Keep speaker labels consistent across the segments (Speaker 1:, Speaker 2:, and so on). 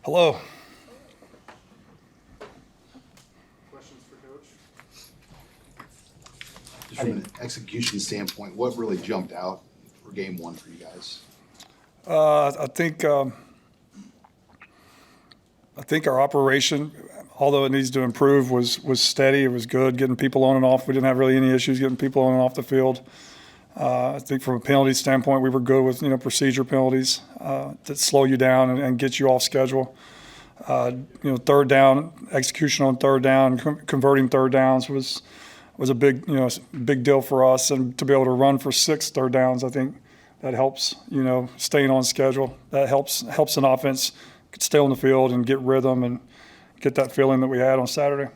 Speaker 1: Hello.
Speaker 2: Questions for Coach?
Speaker 3: Just from an execution standpoint, what really jumped out for game one for you guys?
Speaker 1: I think our operation, although it needs to improve, was steady. It was good, getting people on and off. We didn't have really any issues getting people on and off the field. I think from a penalty standpoint, we were good with procedure penalties that slow you down and get you off schedule. Third down, execution on third down, converting third downs was a big deal for us. And to be able to run for 6 third downs, I think that helps. Staying on schedule, that helps an offense stay on the field and get rhythm and get that feeling that we had on Saturday.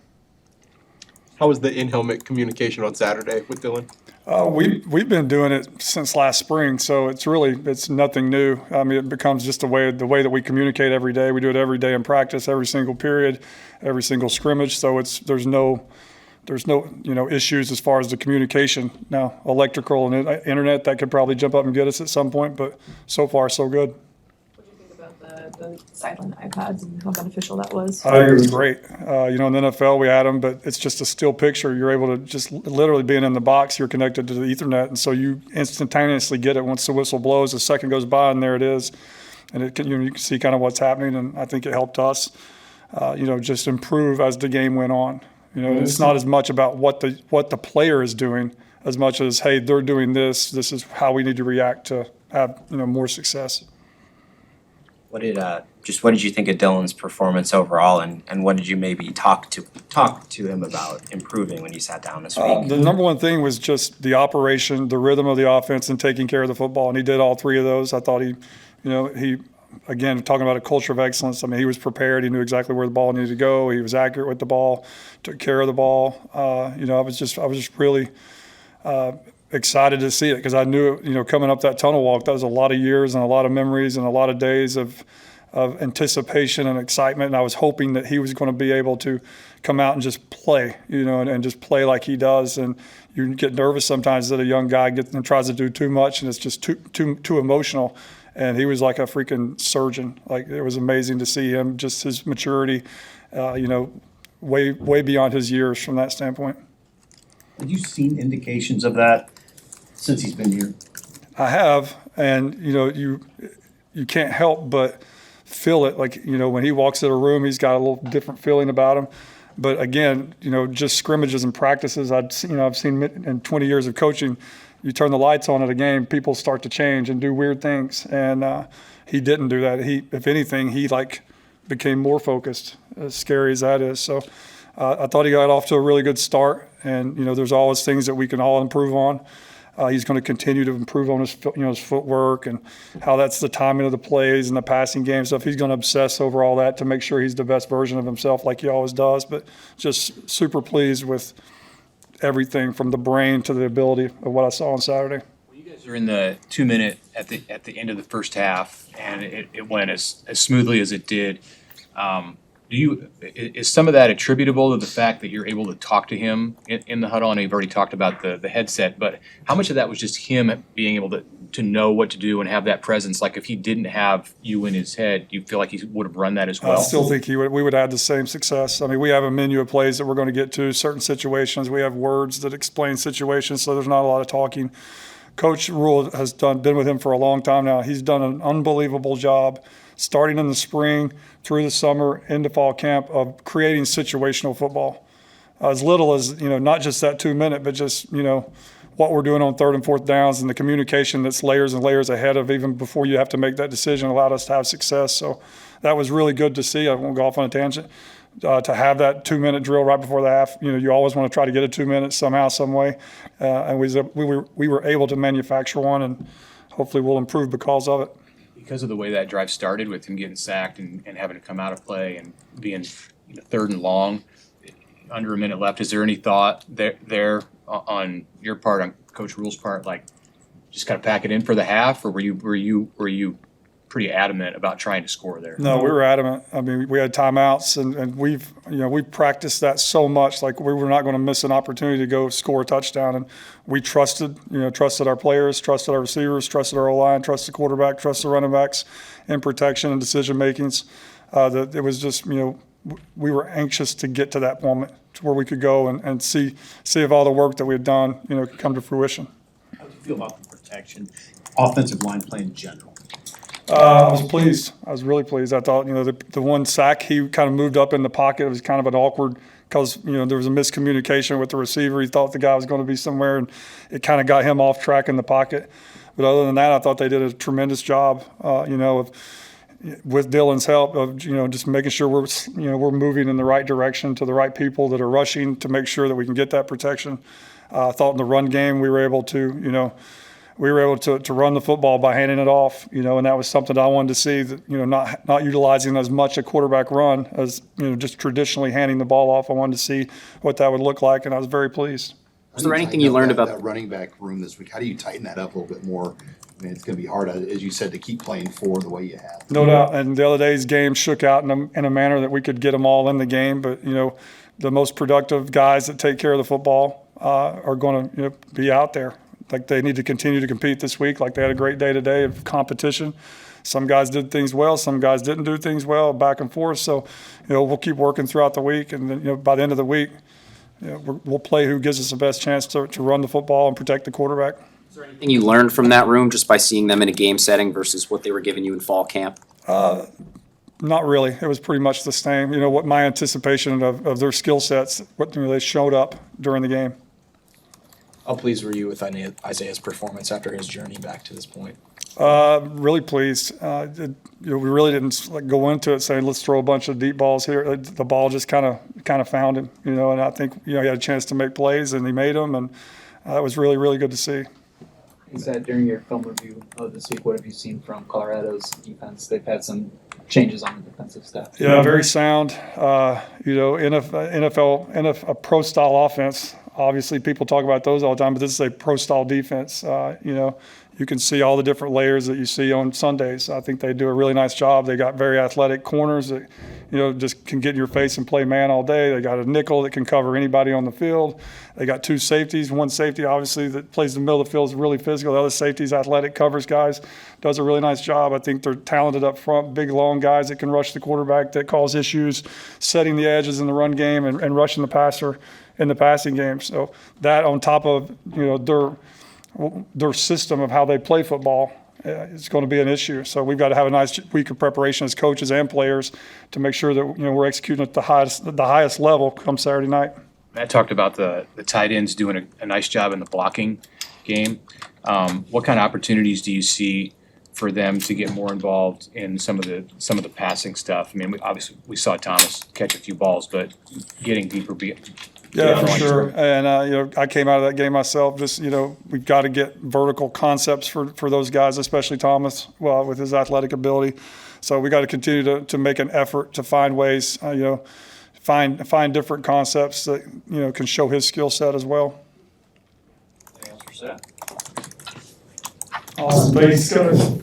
Speaker 2: How was the in-helmet communication on Saturday with Dylan?
Speaker 1: We've been doing it since last spring, so it's nothing new. I mean, it becomes just the way that we communicate every day. We do it every day in practice, every single period, every single scrimmage. So there's no issues as far as the communication. Now, electrical and internet, that could probably jump up and get us at some point, but so far so good.
Speaker 4: What do you think about the silent iPads and how beneficial that was?
Speaker 1: I think it was great. In the NFL we had them, but it's just a still picture. You're able to just literally being in the box, you're connected to the Ethernet, and so you instantaneously get it once the whistle blows. A second goes by, and there it is, and you can see kind of what's happening. And I think it helped us, just improve as the game went on. It's not as much about what the player is doing as much as, hey, they're doing this. This is how we need to react to have more success.
Speaker 5: What did you think of Dylan's performance overall, and what did you maybe talk to him about improving when you sat down this week?
Speaker 1: The number one thing was just the operation, the rhythm of the offense, and taking care of the football, and he did all 3 of those. I thought he again, talking about a culture of excellence. I mean, he was prepared. He knew exactly where the ball needed to go. He was accurate with the ball, took care of the ball. I was just really excited to see it because I knew, coming up that tunnel walk, that was a lot of years and a lot of memories and a lot of days of anticipation and excitement. And I was hoping that he was going to be able to come out and just play, and just play like he does. And you get nervous sometimes that a young guy gets and tries to do too much, and it's just too emotional. And he was like a freaking surgeon. Like, it was amazing to see him, just his maturity, way beyond his years from that standpoint.
Speaker 6: Have you seen indications of that since he's been here?
Speaker 1: I have, and you can't help but feel it. Like, when he walks in a room, he's got a little different feeling about him. But again, just scrimmages and practices, I've seen in 20 years of coaching. You turn the lights on at a game, people start to change and do weird things, and he didn't do that. If anything, he became more focused. As scary as that is, so I thought he got off to a really good start. And there's always things that we can all improve on. He's going to continue to improve on his footwork and how that's the timing of the plays and the passing game stuff. He's going to obsess over all that to make sure he's the best version of himself, like he always does. But just super pleased with everything from the brain to the ability of what I saw on Saturday.
Speaker 7: Well, you guys are in the 2-minute at the end of the first half, and it went as smoothly as it did. Is some of that attributable to the fact that you're able to talk to him in the huddle? I know you've already talked about the headset, but how much of that was just him being able to know what to do and have that presence? Like, if he didn't have you in his head, do you feel like he would have run that as well?
Speaker 1: I still think we would have had the same success. I mean, we have a menu of plays that we're going to get to, certain situations. We have words that explain situations, so there's not a lot of talking. Coach Rule has been with him for a long time now. He's done an unbelievable job starting in the spring, through the summer, into fall camp, of creating situational football. As little as, not just that 2-minute, but just, what we're doing on 3rd and 4th downs, and the communication that's layers and layers ahead of even before you have to make that decision allowed us to have success. So that was really good to see. I won't go off on a tangent. To have that 2-minute drill right before the half, you always want to try to get a 2 minutes somehow, some way. And we were able to manufacture one, and hopefully we'll improve because of it.
Speaker 7: Because of the way that drive started with him getting sacked and having to come out of play and being 3rd and long, under a minute left, is there any thought there on your part, on Coach Rule's part, like just kind of pack it in for the half, or were you pretty adamant about trying to score there?
Speaker 1: No, we were adamant. I mean, we had timeouts, and we've practiced that so much. Like, we were not going to miss an opportunity to go score a touchdown, and we trusted our players, trusted our receivers, trusted our O-line, trusted the quarterback, trusted the running backs in protection and decision makings. that it was just, we were anxious to get to that moment to where we could go and see if all the work that we had done, could come to fruition.
Speaker 6: How do you feel about the protection, offensive line play in general?
Speaker 1: I was pleased. I was really pleased. I thought, the one sack, he kind of moved up in the pocket. It was kind of an awkward because, there was a miscommunication with the receiver. He thought the guy was going to be somewhere, and it kind of got him off track in the pocket. But other than that, I thought they did a tremendous job, with Dylan's help of, just making sure we're moving in the right direction to the right people that are rushing to make sure that we can get that protection. I thought in the run game we were able to, to run the football by handing it off, and that was something that I wanted to see, that, not utilizing as much a quarterback run as, just traditionally handing the ball off. I wanted to see what that would look like, and I was very pleased.
Speaker 8: Was there anything you learned about
Speaker 3: that running back room this week? How do you tighten that up a little bit more? I mean, it's going to be hard, as you said, to keep playing for the way you have.
Speaker 1: No doubt. And the other day's game shook out in a manner that we could get them all in the game. But, the most productive guys that take care of the football are going to be out there. Like, they need to continue to compete this week. Like, they had a great day today of competition. Some guys did things well. Some guys didn't do things well, back and forth. So, we'll keep working throughout the week. And then, by the end of the week, we'll play who gives us the best chance to run the football and protect the quarterback.
Speaker 8: is there anything you learned from that room just by seeing them in a game setting versus what they were giving you in fall camp?
Speaker 1: Not really. It was pretty much the same. What my anticipation of their skill sets, what they showed up during the game.
Speaker 9: How pleased were you with Isaiah's performance after his journey back to this point?
Speaker 1: Really pleased. We really didn't go into it saying let's throw a bunch of deep balls here. The ball just kind of found him, and I think he had a chance to make plays and he made them, and it was really, really good to see.
Speaker 10: You said during your film review of this week, what have you seen from Colorado's defense? They've had some changes on the defensive staff.
Speaker 1: Yeah, very sound. NFL, a pro style offense. Obviously, people talk about those all the time, but this is a pro style defense. You can see all the different layers that you see on Sundays. I think they do a really nice job. They got very athletic corners that, just can get in your face and play man all day. They got a nickel that can cover anybody on the field. They got two safeties. One safety, obviously, that plays in the middle of the field is really physical. The other safety is athletic, covers guys, does a really nice job. I think they're talented up front, big, long guys that can rush the quarterback, that cause issues, setting the edges in the run game and rushing the passer in the passing game. So that on top of, their system of how they play football, it's going to be an issue. So we've got to have a nice week of preparation as coaches and players to make sure that we're executing at the highest level come Saturday night.
Speaker 7: Matt talked about the tight ends doing a nice job in the blocking game. What kind of opportunities do you see for them to get more involved in some of the passing stuff? I mean, we saw Thomas catch a few balls, but getting deeper.
Speaker 1: Yeah, for sure. And, I came out of that game myself. Just, we've got to get vertical concepts for those guys, especially Thomas, with his athletic ability. So we got to continue to make an effort to find ways, find different concepts that, can show his skill set as well.
Speaker 6: Anything else for Seth?
Speaker 1: Awesome. Thanks, guys.